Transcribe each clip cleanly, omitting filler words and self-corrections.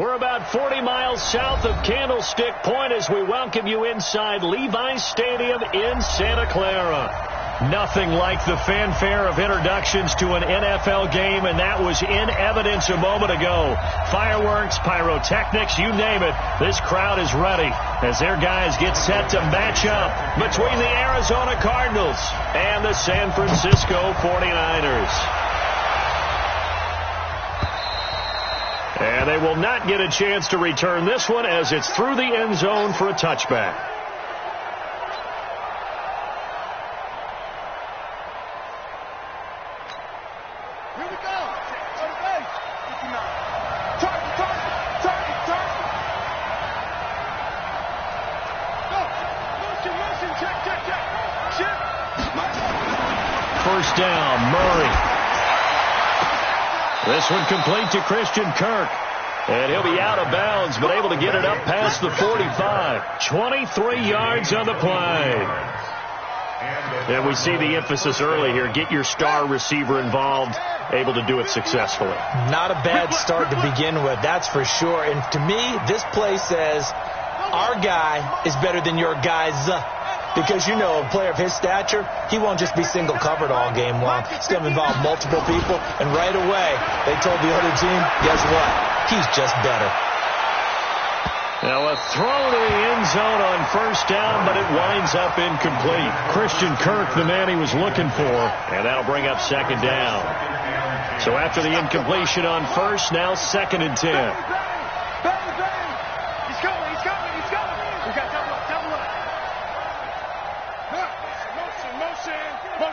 We're about 40 miles south of Candlestick Point as we welcome you inside Levi's Stadium in Santa Clara. Nothing like the fanfare of introductions to an NFL game, and that was in evidence a moment ago. Fireworks, pyrotechnics, you name it. This crowd is ready as their guys get set to match up between the Arizona Cardinals and the San Francisco 49ers. And they will not get a chance to return this one as it's through the end zone for a touchback. Here we go. On the base. 59. Target. Go. Motion. Check. Shift. First down, Murray. This one complete to Christian Kirk. And he'll be out of bounds, but able to get it up past the 45. 23 yards on the play. And we see the emphasis early here. Get your star receiver involved, able to do it successfully. Not a bad start to begin with, that's for sure. And to me, this play says our guy is better than your guy's. Because, you know, a player of his stature, he won't just be single covered all game long. It's going to involve multiple people. And right away, they told the other team, guess what? He's just better. Now a throw to the end zone on first down, but it winds up incomplete. Christian Kirk, the man he was looking for, and that'll bring up second down. So after the incompletion on first, now 2nd and 10. He's coming. We got double up.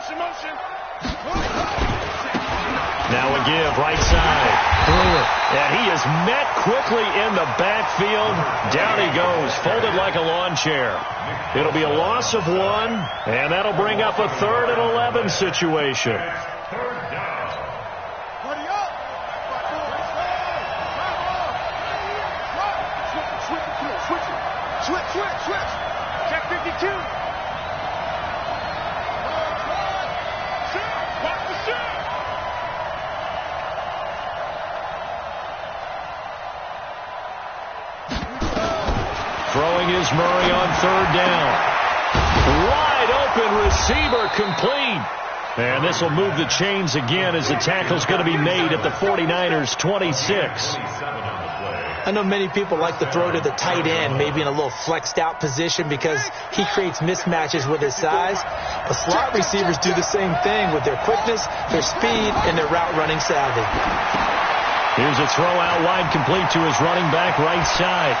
Motion. Now a give, right side. And he is met quickly in the backfield. Down he goes, folded like a lawn chair. It'll be a loss of 1, and that'll bring up a 3rd and 11 situation. Switch. Check 52. Throwing is Murray on 3rd down. Wide open receiver complete. And this will move the chains again as the tackle's going to be made at the 49ers 26. I know many people like to throw to the tight end, maybe in a little flexed out position because he creates mismatches with his size. But slot receivers do the same thing with their quickness, their speed, and their route running savvy. Here's a throw out wide complete to his running back right side.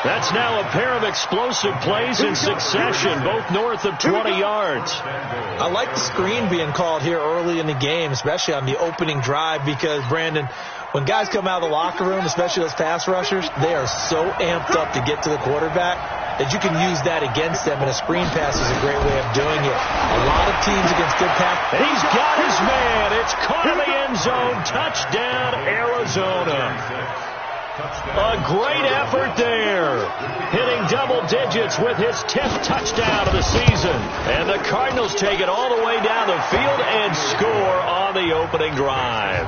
That's now a pair of explosive plays in succession, both north of 20 yards. I like the screen being called here early in the game, especially on the opening drive, because, Brandon, when guys come out of the locker room, especially those pass rushers, they are so amped up to get to the quarterback that you can use that against them, and a screen pass is a great way of doing it. A lot of teams against good pass. And he's got his man. It's caught in the end zone. Touchdown, Arizona. A great effort there. Hitting double digits with his 10th touchdown of the season. And the Cardinals take it all the way down the field and score on the opening drive.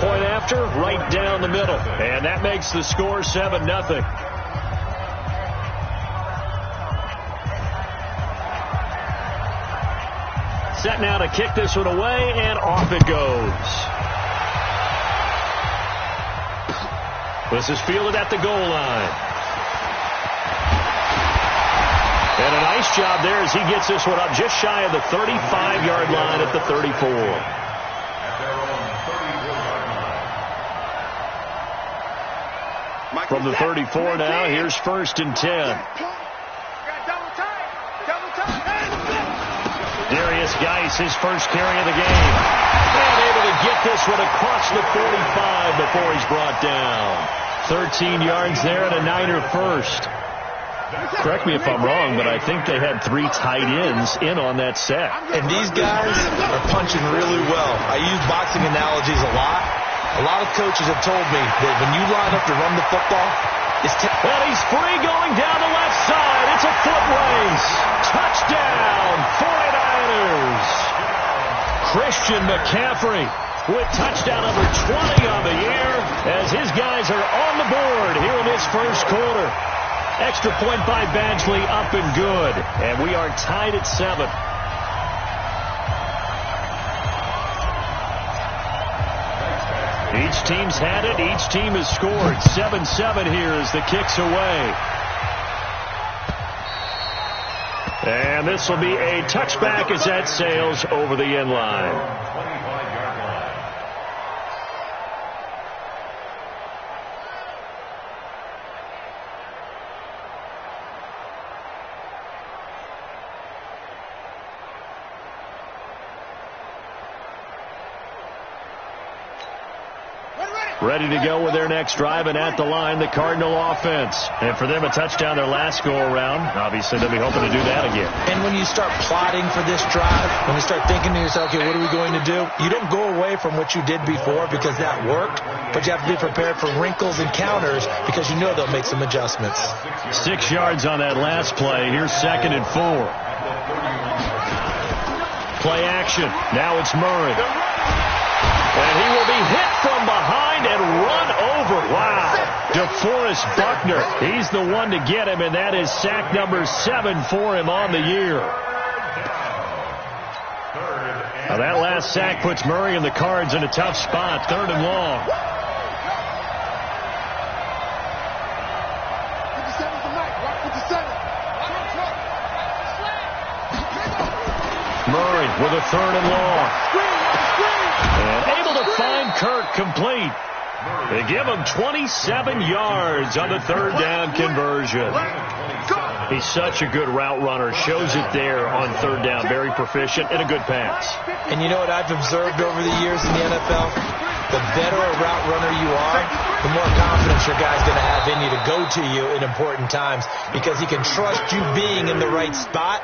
Point after, right down the middle. And that makes the score 7-0. Set now to kick this one away, and off it goes. This is fielded at the goal line. And a nice job there as he gets this one up just shy of the 35-yard line at the 34. From the 34 now, here's 1st and 10. Darius Geis, his first carry of the game. And able to get this one across the 45 before he's brought down. 13 yards there and a Niner first. Correct me if I'm wrong, but I think they had 3 tight ends in on that set. And these guys are punching really well. I use boxing analogies a lot. A lot of coaches have told me that when you line up to run the football, and he's free going down the left side. It's a foot race. Touchdown, 49ers. Christian McCaffrey with touchdown number 20 on the year as his guys are on the board here in this first quarter. Extra point by Badgley, up and good. And we are tied at 7. Each team's had it. Each team has scored. 7-7 here as the kick's away. And this will be a touchback as that sails over the end line. Ready to go with their next drive, and at the line, the Cardinal offense. And for them, a touchdown their last go-around. Obviously, they'll be hoping to do that again. And when you start plotting for this drive, when you start thinking to yourself, okay, what are we going to do? You don't go away from what you did before because that worked, but you have to be prepared for wrinkles and counters because you know they'll make some adjustments. 6 yards on that last play. Here's 2nd and 4. Play action. Now it's Murray. And he will be hit from behind and run over. Wow. DeForest Buckner. He's the one to get him, and that is sack number 7 for him on the year. Now that last sack puts Murray and the Cards in a tough spot. 3rd and long. Murray with a 3rd and long. And able to find Kirk complete. They give him 27 yards on the 3rd down conversion. He's such a good route runner. Shows it there on 3rd down. Very proficient and a good pass. And you know what I've observed over the years in the NFL? The better a route runner you are, the more confidence your guy's going to have in you to go to you in important times because he can trust you being in the right spot,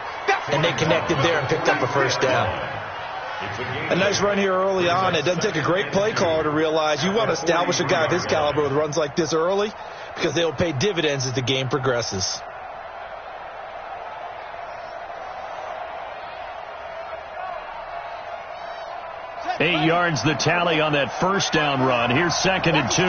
and they connected there and picked up a 1st down. A nice run here early on. It doesn't take a great play caller to realize you want to establish a guy of his caliber with runs like this early because they will pay dividends as the game progresses. Eight yards the tally on that 1st down run. Here's 2nd and 2.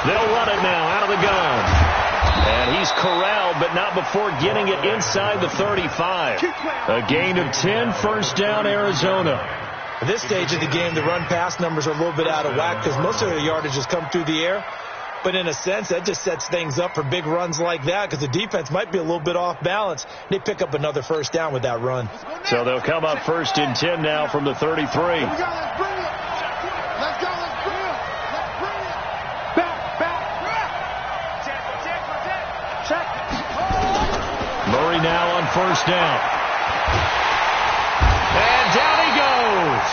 They'll run it now out of the gun. And he's corralled, but not before getting it inside the 35. A gain of 10, 1st down, Arizona. At this stage of the game, the run-pass numbers are a little bit out of whack because most of their yardage has come through the air. But in a sense, that just sets things up for big runs like that because the defense might be a little bit off balance. They pick up another 1st down with that run. So they'll come up 1st and 10 now from the 33. Murray now on 1st down. And down he goes.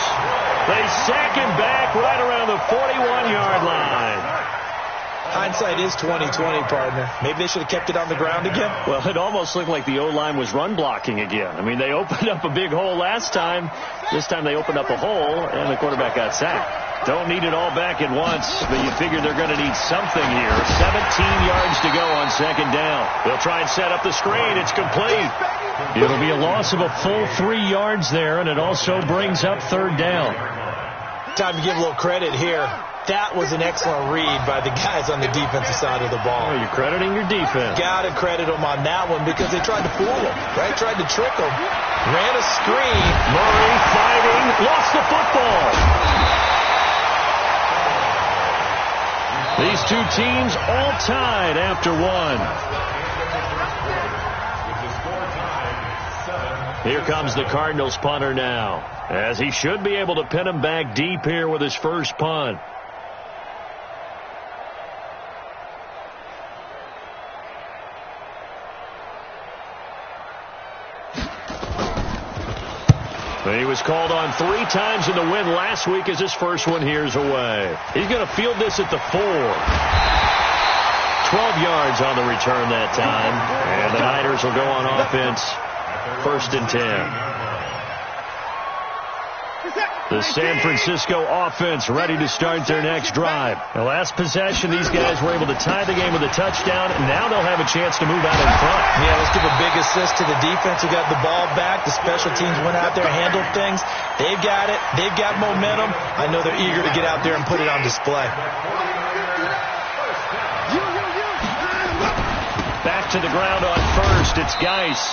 They sack him back right around the 41-yard line. Hindsight is 20/20, partner. Maybe they should have kept it on the ground again. Well, it almost looked like the O-line was run blocking again. I mean, they opened up a big hole last time. This time they opened up a hole, and the quarterback got sacked. Don't need it all back at once, but you figure they're going to need something here. 17 yards to go on 2nd down. They'll try and set up the screen. It's complete. It'll be a loss of a full 3 yards there, and it also brings up 3rd down. Time to give a little credit here. That was an excellent read by the guys on the defensive side of the ball. Oh, you're crediting your defense. Got to credit them on that one because they tried to fool them, right? Tried to trick them. Ran a screen. Murray fighting. Lost the football. These two teams all tied after one. Here comes the Cardinals punter now, as he should be able to pin him back deep here with his first punt. He was called on 3 times in the win last week as his first one here's away. He's going to field this at the 4. 12 yards on the return that time. And the Niners will go on offense 1st and 10. The San Francisco offense ready to start their next drive. The last possession, these guys were able to tie the game with a touchdown, and now they'll have a chance to move out in front. Yeah, let's give a big assist to the defense who got the ball back. The special teams went out there, handled things. They've got it. They've got momentum. I know they're eager to get out there and put it on display. Back to the ground on first. It's Geis.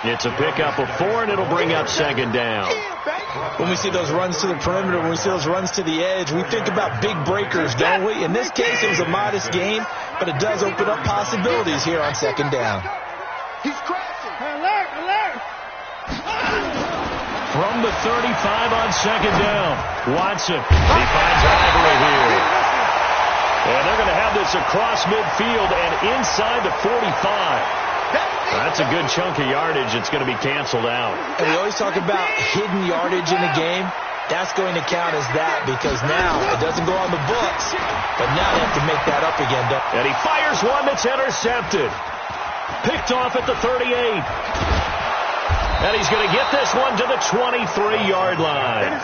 It's a pickup of 4, and it'll bring up second down. When we see those runs to the perimeter, when we see those runs to the edge, we think about big breakers, don't we? In this case, it was a modest game, but it does open up possibilities here on second down. He's crashing. Alert. From the 35 on second down, Watson. He finds Ivory here. And they're going to have this across midfield and inside the 45. That's a good chunk of yardage. It's going to be canceled out. And we always talk about hidden yardage in a game. That's going to count as that because now it doesn't go on the books, but now they have to make that up again. And he fires one that's intercepted. Picked off at the 38. And he's going to get this one to the 23-yard line.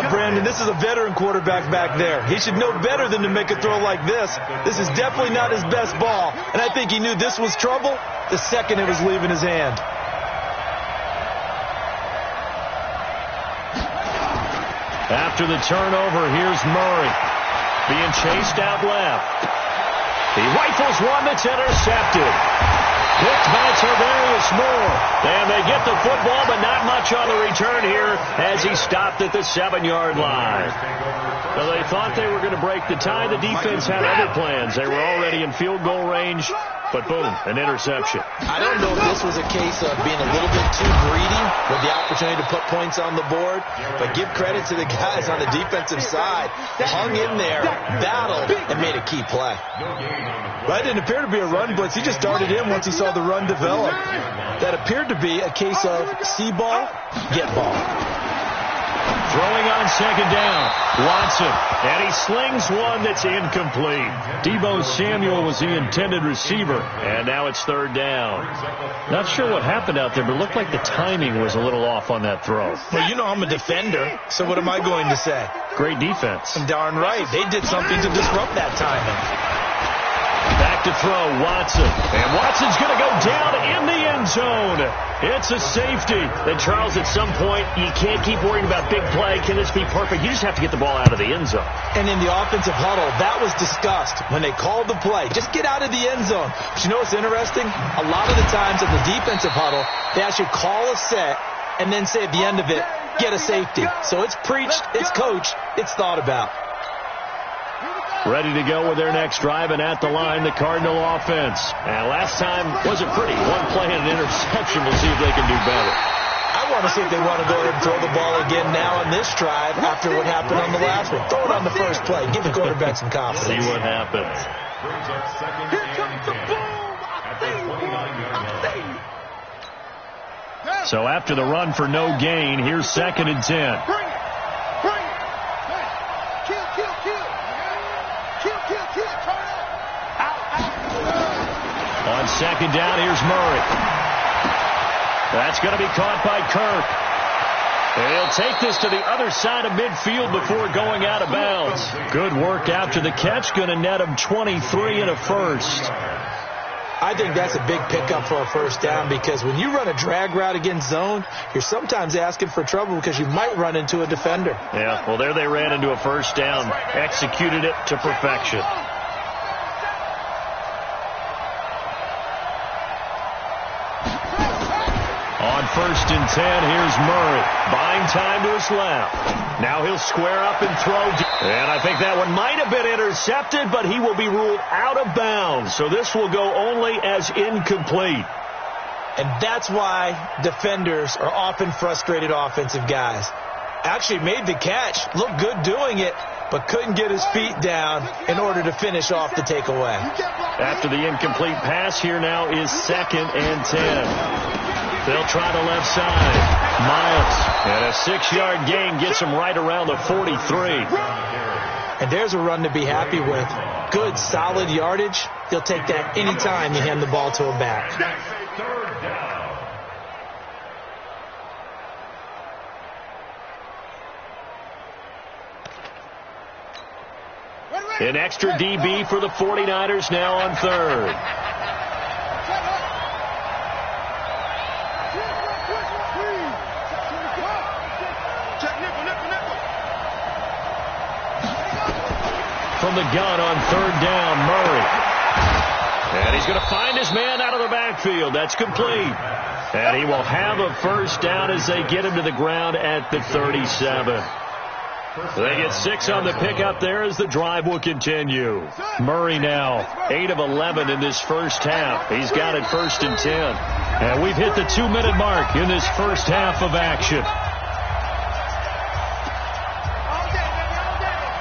Brandon, this is a veteran quarterback back there. He should know better than to make a throw like this. This is definitely not his best ball, and I think he knew this was trouble the second it was leaving his hand. After the turnover, here's Murray being chased out left. He rifles one that's intercepted. Picked by Tarvarius Moore. And they get the football, but not much on the return here as he stopped at the 7-yard line. So they thought they were going to break the tie. The defense had other plans. They were already in field goal range, but boom, an interception. I don't know if this was a case of being a little bit too greedy with the opportunity to put points on the board, but give credit to the guys on the defensive side. Hung in there, battled, and made a key play. That didn't appear to be a run blitz. He just darted in once he saw the run develop. That appeared to be a case of see ball, get ball. Throwing on second down, Watson, and he slings one that's incomplete. Deebo Samuel was the intended receiver, and now it's third down. Not sure what happened out there, but it looked like the timing was a little off on that throw. Well, you know I'm a defender, so what am I going to say? Great defense. Darn right. They did something to disrupt that timing. Back to throw, Watson. And Watson's going to go down in the end zone. It's a safety. And, Charles, at some point, you can't keep worrying about big play. Can this be perfect? You just have to get the ball out of the end zone. And in the offensive huddle, that was discussed when they called the play. Just get out of the end zone. But you know what's interesting? A lot of the times in the defensive huddle, they actually call a set and then say at the end of it, get a safety. So it's preached, it's coached, it's thought about. Ready to go with their next drive, and at the line, the Cardinal offense. And last time wasn't pretty. One play and an interception. We'll see if they can do better. I want to see if they want to go ahead and throw the ball again now on this drive after what happened on the last one. Throw it on the first play. Give the quarterback some confidence. See what happens. Here comes the boom. So after the run for no gain, here's second and 10. Bring it. Kill. Turn it. On second down, here's Murray. That's going to be caught by Kirk. And he'll take this to the other side of midfield before going out of bounds. Good work after the catch. Going to net him 23 and a first. I think that's a big pickup for a first down because when you run a drag route against zone, you're sometimes asking for trouble because you might run into a defender. Yeah, well, there they ran into a first down. Executed it to perfection. On first and 10, here's Murray. Buying time to his left. Now he'll square up and throw. And I think that one might have been intercepted, but he will be ruled out of bounds. So this will go only as incomplete. And that's why defenders are often frustrated offensive guys. Actually made the catch, looked good doing it, but couldn't get his feet down in order to finish off the takeaway. After the incomplete pass, here now is second and 10. They'll try the left side. Miles. And a 6-yard gain gets him right around the 43. And there's a run to be happy with. Good, solid yardage. They'll take that anytime you hand the ball to a back. An extra DB for the 49ers now on third. From the gun on third down, Murray. And he's going to find his man out of the backfield. That's complete. And he will have a first down as they get him to the ground at the 37. They get 6 on the pickup there as the drive will continue. Murray now 8 of 11 in this first half. He's got it 1st and 10. And we've hit the 2-minute mark in this first half of action.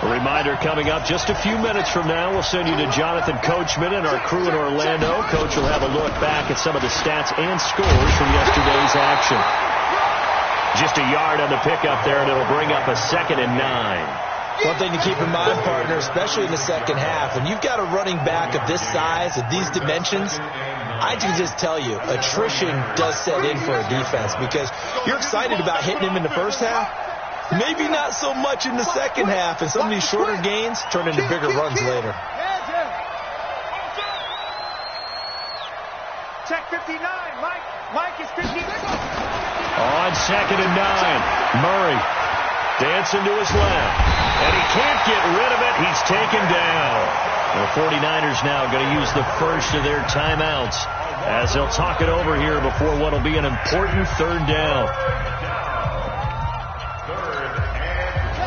A reminder coming up just a few minutes from now, we'll send you to Jonathan Coachman and our crew in Orlando. Coach will have a look back at some of the stats and scores from yesterday's action. Just a yard on the pickup there, and it'll bring up a 2nd and 9. One thing to keep in mind, partner, especially in the second half, when you've got a running back of this size, of these dimensions, I can just tell you, attrition does set in for a defense because you're excited about hitting him in the first half. Maybe not so much in the second half, and some of these shorter gains turn into bigger runs later. Check 59. Mike is 59. On 2nd and 9, Murray dancing to his left. And he can't get rid of it. He's taken down. The 49ers now going to use the first of their timeouts as they'll talk it over here before what will be an important 3rd down.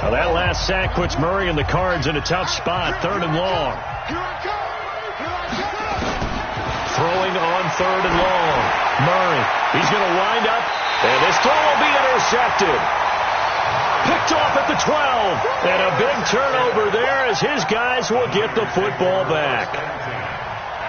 Well, that last sack puts Murray and the Cards in a tough spot. 3rd and long. Throwing on 3rd and long. Murray, he's going to wind up, and this throw will be intercepted. Picked off at the 12, and a big turnover there as his guys will get the football back.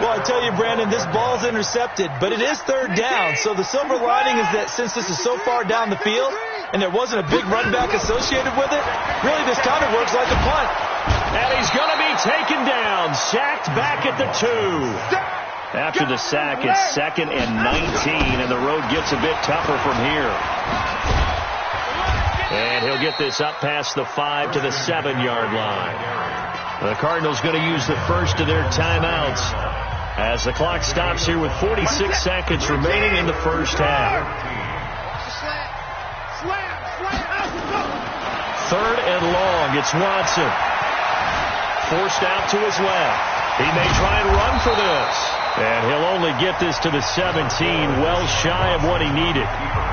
Well, I tell you, Brandon, this ball's intercepted, but it is 3rd down, so the silver lining is that since this is so far down the field, and there wasn't a big run back associated with it, really this kind of works like a punt. And he's going to be taken down, sacked back at the 2. After the sack, it's 2nd and 19, and the road gets a bit tougher from here. And he'll get this up past the 5 to the 7-yard line. The Cardinals going to use the first of their timeouts as the clock stops here with 46 seconds remaining in the first half. 3rd and long. It's Watson. Forced out to his left. He may try and run for this. And he'll only get this to the 17, well shy of what he needed.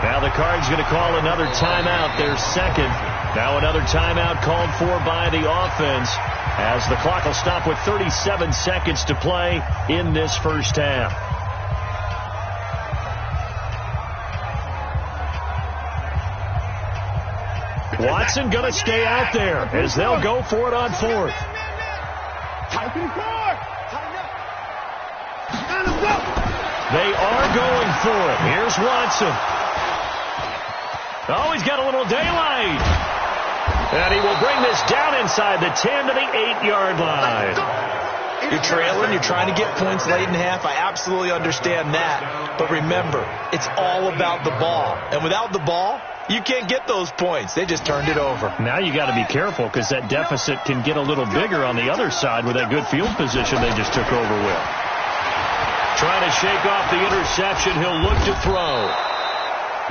Now the Cards going to call another timeout, their 2nd. Now another timeout called for by the offense as the clock will stop with 37 seconds to play in this first half. Watson going to stay out there as they'll go for it on 4th. They are going for it. Here's Watson. Oh, he's got a little daylight. And he will bring this down inside the 10 to the 8-yard line. You're trailing. You're trying to get points late in the half. I absolutely understand that. But remember, it's all about the ball. And without the ball, you can't get those points. They just turned it over. Now you got to be careful because that deficit can get a little bigger on the other side with that good field position they just took over with. Trying to shake off the interception. He'll look to throw.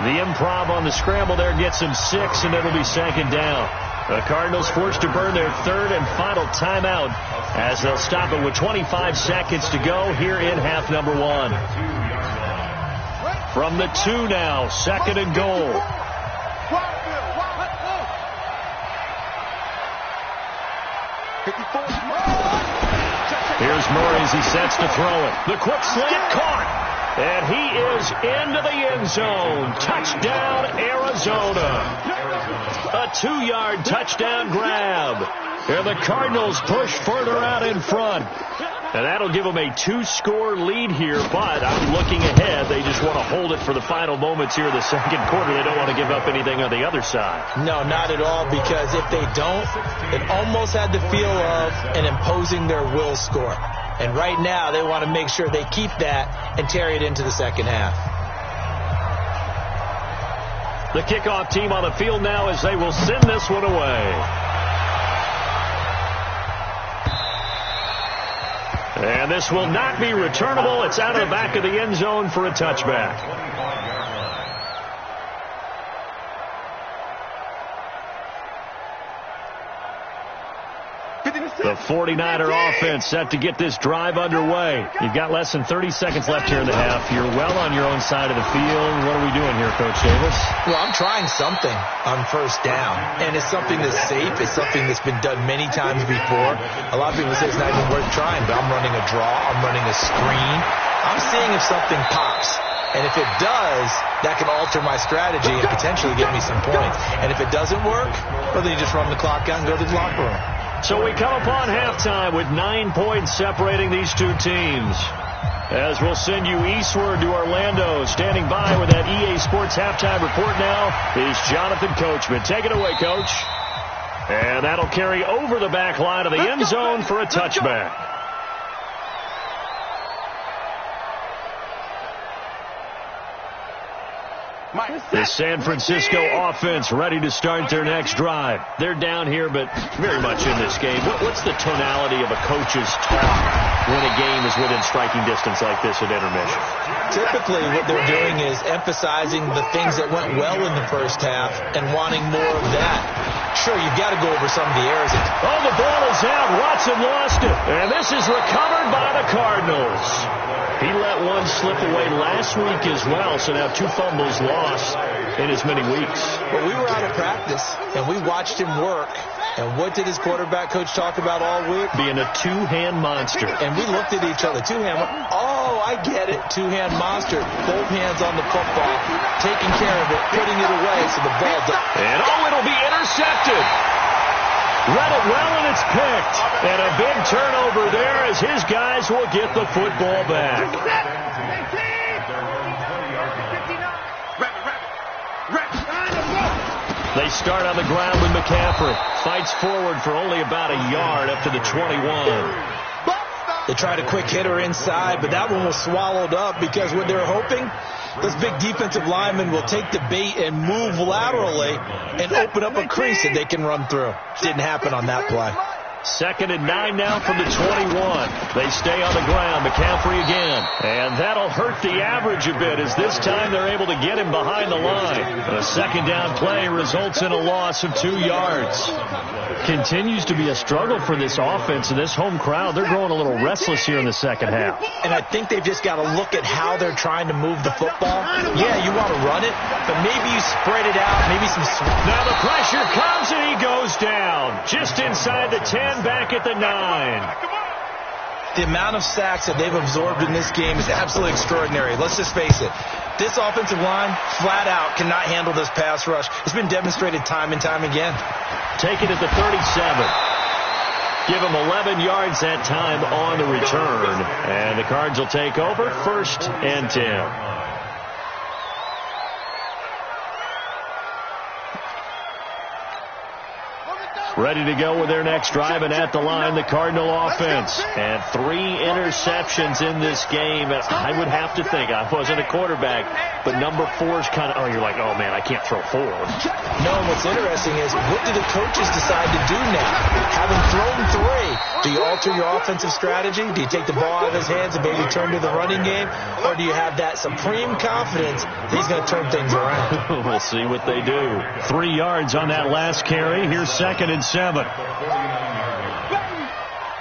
The improv on the scramble there gets him 6, and it'll be 2nd down. The Cardinals forced to burn their 3rd and final timeout as they'll stop it with 25 seconds to go here in half number 1. From the 2 now, 2nd and goal. Here's Murray as he sets to throw it. The quick slant caught. And he is into the end zone. Touchdown, Arizona. A 2-yard touchdown grab. And the Cardinals push further out in front. And that'll give them a 2-score lead here, but I'm looking ahead. They just want to hold it for the final moments here in the second quarter. They don't want to give up anything on the other side. No, not at all, because if they don't, it almost had the feel of an imposing their will score. And right now, they want to make sure they keep that and carry it into the second half. The kickoff team on the field now as they will send this one away. And this will not be returnable. It's out of the back of the end zone for a touchback. The 49er offense set to get this drive underway. You've got less than 30 seconds left here in the half. You're well on your own side of the field. What are we doing here, Coach Davis? Well, I'm trying something on first down, and it's something that's safe. It's something that's been done many times before. A lot of people say it's not even worth trying, but I'm running a draw. I'm running a screen. I'm seeing if something pops. And if it does, that can alter my strategy and potentially get me some points. And if it doesn't work, well, then you just run the clock out and go to the locker room. So we come upon halftime with 9 points separating these two teams. As we'll send you eastward to Orlando. Standing by with that EA Sports halftime report now is Jonathan Coachman. Take it away, Coach. And that'll carry over the back line of the end zone for a touchback. The San Francisco offense ready to start their next drive. They're down here, but very much in this game. What's the tonality of a coach's talk when a game is within striking distance like this at intermission? Typically, what they're doing is emphasizing the things that went well in the first half and wanting more of that. Sure, you've got to go over some of the errors. Oh, the ball is out. Watson lost it. And this is recovered by the Cardinals. He let one slip away last week as well, so now 2 fumbles lost in as many weeks. But we were out of practice, and we watched him work. And what did his quarterback coach talk about all week? Being a two-hand monster. And we looked at each other. Two-hand. Oh, I get it. Two-hand monster. Both hands on the football, taking care of it, putting it away so the ball does. And it'll be intercepted. Read it well, and it's picked. And a big turnover there as his guys will get the football back. They start on the ground with McCaffrey. Fights forward for only about a yard up to the 21. They tried a quick hitter inside, but that one was swallowed up because what they're hoping, those big defensive linemen will take the bait and move laterally and open up a crease that they can run through. Didn't happen on that play. 2nd and 9 now from the 21. They stay on the ground. McCaffrey again. And that'll hurt the average a bit as this time they're able to get him behind the line. A 2nd down play results in a loss of 2 yards. Continues to be a struggle for this offense and this home crowd. They're growing a little restless here in the second half. And I think they've just got to look at how they're trying to move the football. Yeah, you want to run it, but maybe you spread it out, maybe some... Now the pressure comes and he goes down. Just inside the 10, back at the 9. The amount of sacks that they've absorbed in this game is absolutely extraordinary. Let's just face it. This offensive line, flat out, cannot handle this pass rush. It's been demonstrated time and time again. Take it at the 37. Give them 11 yards that time on the return. And the Cards will take over 1st and 10. Ready to go with their next drive, and at the line, the Cardinal offense. And 3 interceptions in this game. And I would have to think, I wasn't a quarterback, but number 4 is kind of, you're like, oh, man, I can't throw 4. No, and what's interesting is, what do the coaches decide to do now? Having thrown 3, do you alter your offensive strategy? Do you take the ball out of his hands and maybe turn to the running game? Or do you have that supreme confidence that he's going to turn things around? We'll see what they do. 3 yards on that last carry. Here's 2nd and 7.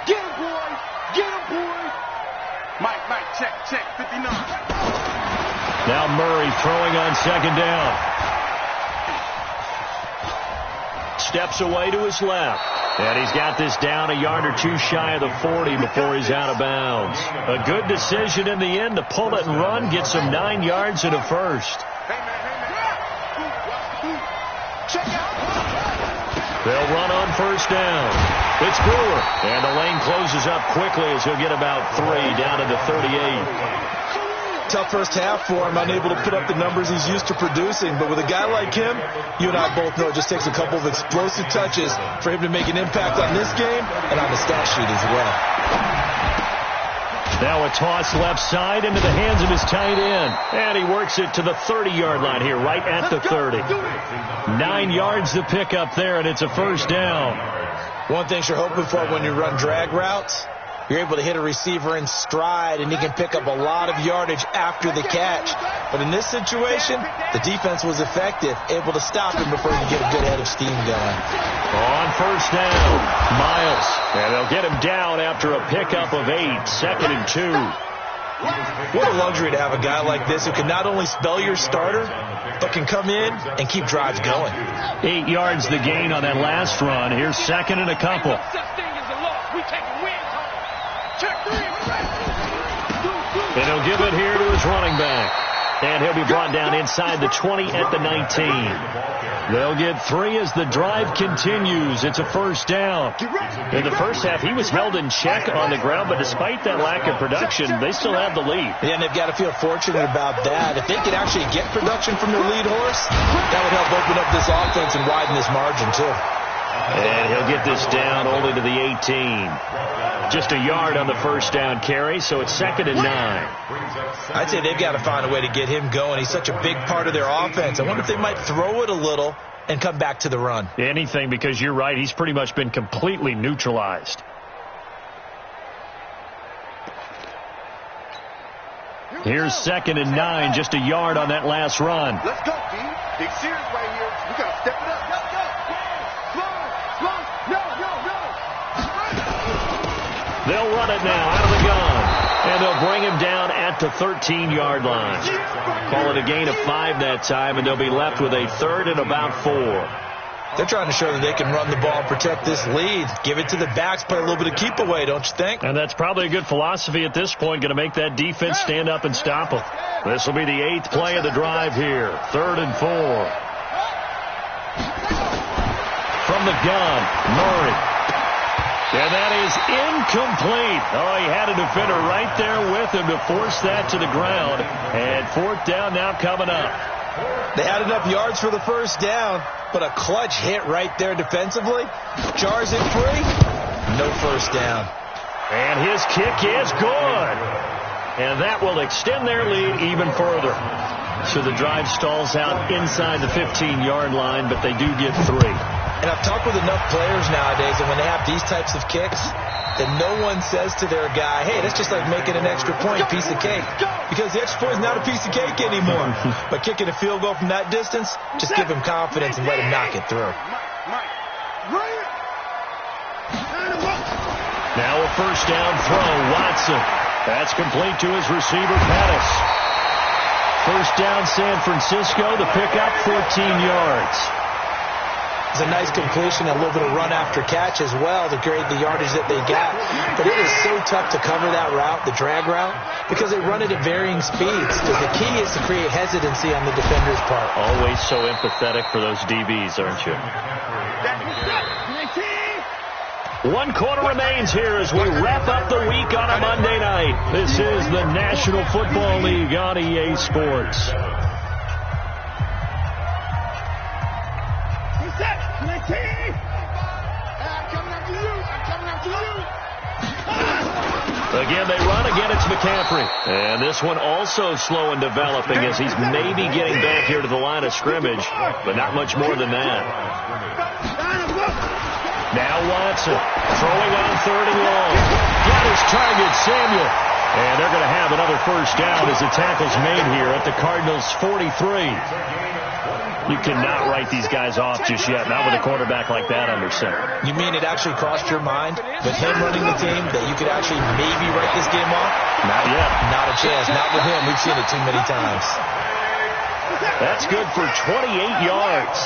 Get him, boy. Get him, boy. Mike, check. 59. Now Murray throwing on 2nd down. Steps away to his left. And he's got this down a yard or 2 shy of the 40 before he's out of bounds. A good decision in the end to pull it and run. Get some 9 yards and a first. Check out. They'll run on 1st down. It's Brewer. And the lane closes up quickly as he'll get about 3 down to the 38. Tough first half for him, unable to put up the numbers he's used to producing. But with a guy like him, you and I both know it just takes a couple of explosive touches for him to make an impact on this game and on the stat sheet as well. Now a toss left side into the hands of his tight end. And he works it to the 30-yard line here, right at the 30. 9 yards to pick up there, and it's a 1st down. One thing you're hoping for when you run drag routes, You're able to hit a receiver in stride, and he can pick up a lot of yardage after the catch. But in this situation, the defense was effective, able to stop him before he could get a good head of steam going. On first down, Miles. And they'll get him down after a pickup of 8, 2nd and 2. What a luxury to have a guy like this who can not only spell your starter, but can come in and keep drives going. 8 yards the gain on that last run. Here's 2nd and a couple. And he'll give it here to his running back. And he'll be brought down inside the 20 at the 19. They'll get 3 as the drive continues. It's a first down. In the first half, he was held in check on the ground, but despite that lack of production, they still have the lead. Yeah, and they've got to feel fortunate about that. If they could actually get production from their lead horse, that would help open up this offense and widen this margin, too. And he'll get this down only to the 18. Just a yard on the first down carry, so it's 2nd and 9. I'd say they've got to find a way to get him going. He's such a big part of their offense. I wonder if they might throw it a little and come back to the run. Anything, because you're right, he's pretty much been completely neutralized. Here's 2nd and 9, just a yard on that last run. Let's go, D. Big series right here. We got to step it up. Let's go. They'll run it now out of the gun. And they'll bring him down at the 13-yard line. Call it a gain of 5 that time, and they'll be left with a 3rd and about 4. They're trying to show that they can run the ball and protect this lead. Give it to the backs, play a little bit of keep away, don't you think? And that's probably a good philosophy at this point, going to make that defense stand up and stop them. This will be the 8th play of the drive here. 3rd and 4. From the gun, Murray. And that is incomplete. Oh, he had a defender right there with him to force that to the ground. And 4th down now coming up. They had enough yards for the first down, but a clutch hit right there defensively. Jars it free. No first down. And his kick is good. And that will extend their lead even further. So the drive stalls out inside the 15-yard line, but they do get 3. And I've talked with enough players nowadays, and when they have these types of kicks, that no one says to their guy, hey, that's just like making an extra point, piece of cake. Because the extra point is not a piece of cake anymore. But kicking a field goal from that distance, just give him confidence and let him knock it through. Now a first down throw, Watson. That's complete to his receiver, Pettis. First down, San Francisco. The pickup, 14 yards. It's a nice completion, a little bit of run after catch as well to create the yardage that they got. But it is so tough to cover that route, the drag route, because they run it at varying speeds. Because the key is to create hesitancy on the defender's part. Always so empathetic for those DBs, aren't you? 1 quarter remains here as we wrap up the week on a Monday night. This is the National Football League on EA Sports. Again, they run. Again, it's McCaffrey. And this one also slow in developing as he's maybe getting back here to the line of scrimmage, but not much more than that. Now Watson throwing on 3rd and long. Got his target, Samuel. And they're going to have another first down as the tackle's made here at the Cardinals' 43. You cannot write these guys off just yet, not with a quarterback like that under center. You mean it actually crossed your mind with him running the team that you could actually maybe write this game off? Not yet. Not a chance. Not with him. We've seen it too many times. That's good for 28 yards.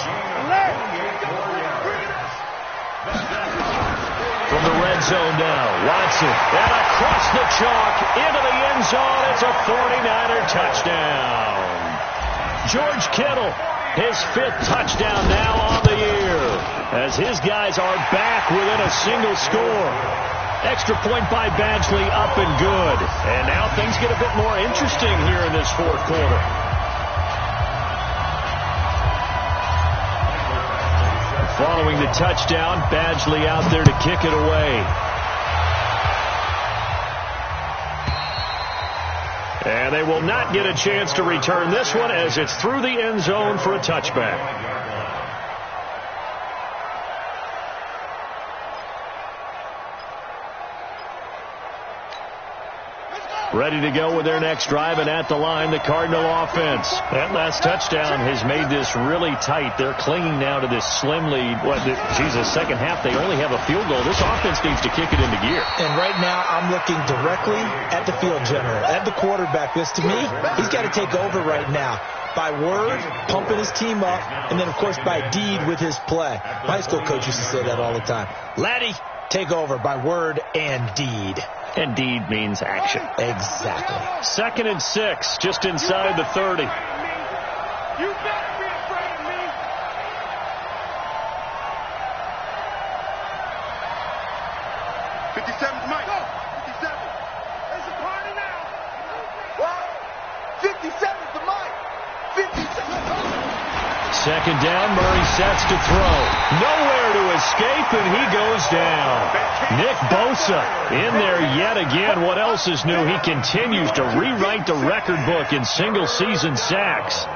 From the red zone now, Watson. And across the chalk into the end zone. It's a 49er touchdown. George Kittle, his 5th touchdown now on the year, as his guys are back within a single score. Extra point by Badgley, up and good. And now things get a bit more interesting here in this 4th quarter. Following the touchdown, Badgley out there to kick it away. And they will not get a chance to return this one as it's through the end zone for a touchback. ready to go with their next drive, and at the line, the Cardinal offense. That last touchdown has made this really tight. They're clinging now to this slim lead. Second half, they only have a field goal. This offense needs to kick it into gear. And right now, I'm looking directly at the field general, at the quarterback. This, to me, he's got to take over right now. By word, pumping his team up, and then, of course, by deed with his play. My high school coach used to say that all the time. Laddie, take over by word and deed. And deed means action. Exactly. 2nd and 6, just inside the 30. You better be afraid of me. 57's Mike. 57. There's a party now. What? 57's the Mike. 57. Second down, Murray sets to throw. Nowhere to escape, and he goes down. Nick Bosa in there yet again. What else is new? He continues to rewrite the record book in single-season sacks.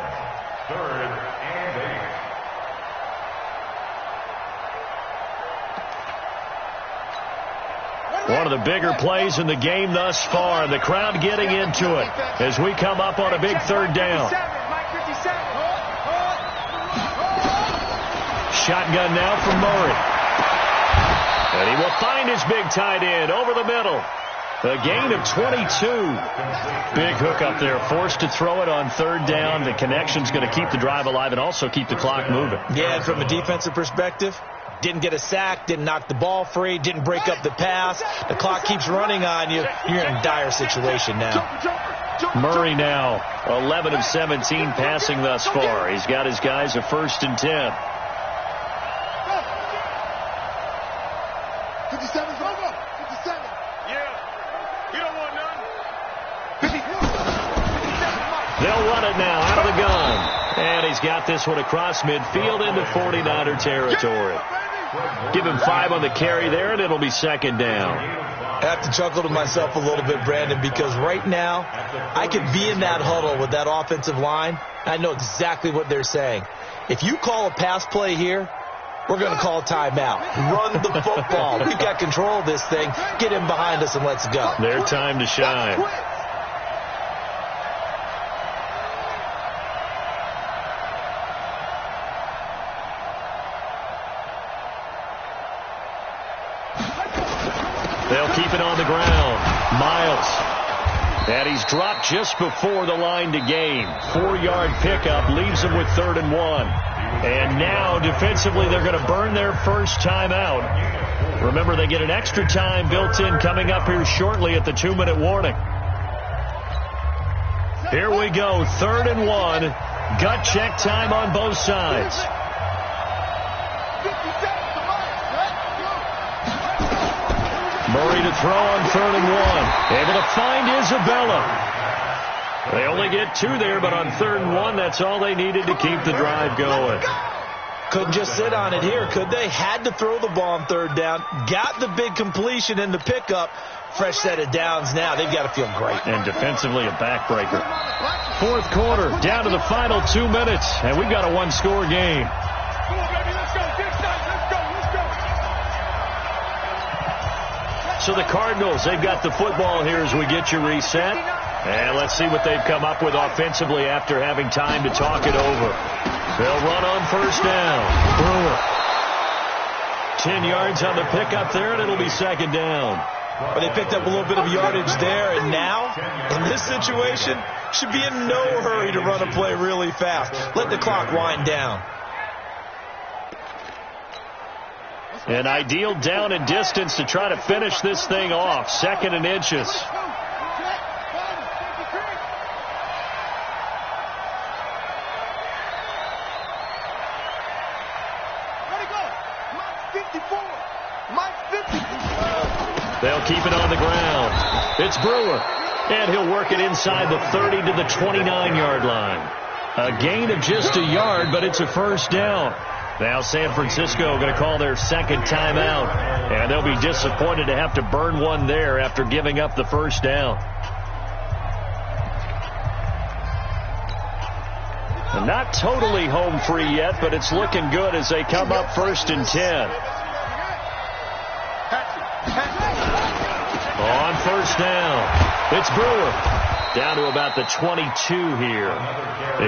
One of the bigger plays in the game thus far. The crowd getting into it as we come up on a big third down. Shotgun now from Murray. And he will find his big tight end over the middle. A gain of 22. Big hook up there. Forced to throw it on third down. The connection's going to keep the drive alive and also keep the clock moving. Yeah, and from a defensive perspective, didn't get a sack, didn't knock the ball free, didn't break up the pass. The clock keeps running on you. You're in a dire situation now. Murray now 11 of 17 passing thus far. He's got his guys a 1st and 10. 57's over. 57. Yeah. You don't want none. 57. They'll run it now out of the gun. And he's got this one across midfield into 49er territory. Give him 5 on the carry there, and it'll be 2nd down. I have to chuckle to myself a little bit, Brandon, because right now I could be in that huddle with that offensive line. I know exactly what they're saying. If you call a pass play here, we're going to call a timeout. Run the football. We've got control of this thing. Get him behind us and let's go. Their time to shine. They'll keep it on the ground. Miles. And he's dropped just before the line to gain. 4-yard pickup leaves him with 3rd and 1. And now, defensively, they're going to burn their first timeout. Remember, they get an extra time built in coming up here shortly at the 2-minute warning. Here we go, 3rd and 1. Gut check time on both sides. Murray to throw on 3rd and 1. Able to find Isabella. They only get 2 there, but on 3rd and 1, that's all they needed to keep the drive going. Couldn't just sit on it here, could they? Had to throw the ball on 3rd down. Got the big completion in the pickup. Fresh set of downs now. They've got to feel great. And defensively, a backbreaker. 4th quarter, down to the final 2 minutes, and we've got a 1-score game. Come on, baby, let's go. Let's go. So the Cardinals, they've got the football here as we get you reset. And let's see what they've come up with offensively after having time to talk it over. They'll run on 1st down. Brewer. 10 yards on the pickup there, and it'll be 2nd down. Well, they picked up a little bit of yardage there, and now, in this situation, should be in no hurry to run a play really fast. Let the clock wind down. An ideal down and distance to try to finish this thing off. 2nd and inches. They'll keep it on the ground. It's Brewer. And he'll work it inside the 30 to the 29-yard line. A gain of just a yard, but it's a 1st down. Now San Francisco going to call their 2nd timeout. And they'll be disappointed to have to burn one there after giving up the 1st down. And not totally home free yet, but it's looking good as they come up 1st and 10. On 1st down. It's Brewer down to about the 22 here.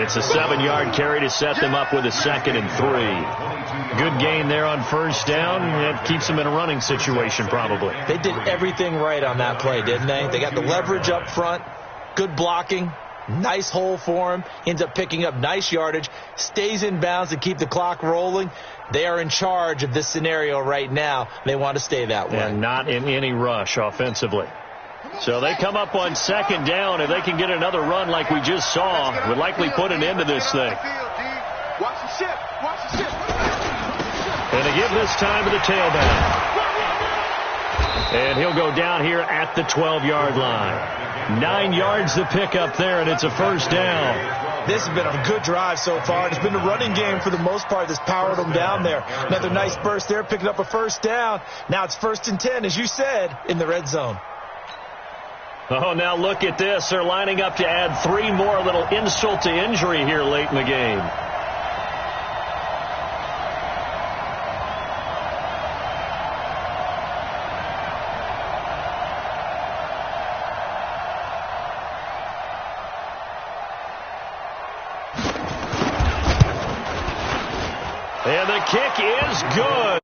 It's a 7-yard carry to set them up with a 2nd and 3. Good gain there on first down. It keeps them in a running situation probably. They did everything right on that play, didn't they? They got the leverage up front, good blocking, nice hole for him, ends up picking up nice yardage, stays in bounds to keep the clock rolling. They are in charge of this scenario right now. They want to stay that way. And not in any rush offensively. So they come up on 2nd down. If they can get another run like we just saw, would likely put an end to this thing. Watch the ship. Watch the ship. And they give this time to the tailback. And he'll go down here at the 12-yard line. 9 yards to pick up there, and it's a first down. This has been a good drive so far. It's been a running game for the most part that's powered them down there. Another nice burst there, picking up a first down. Now it's 1st and 10, as you said, in the red zone. Oh, now look at this. They're lining up to add 3 more, little insult to injury here late in the game. And the kick is good.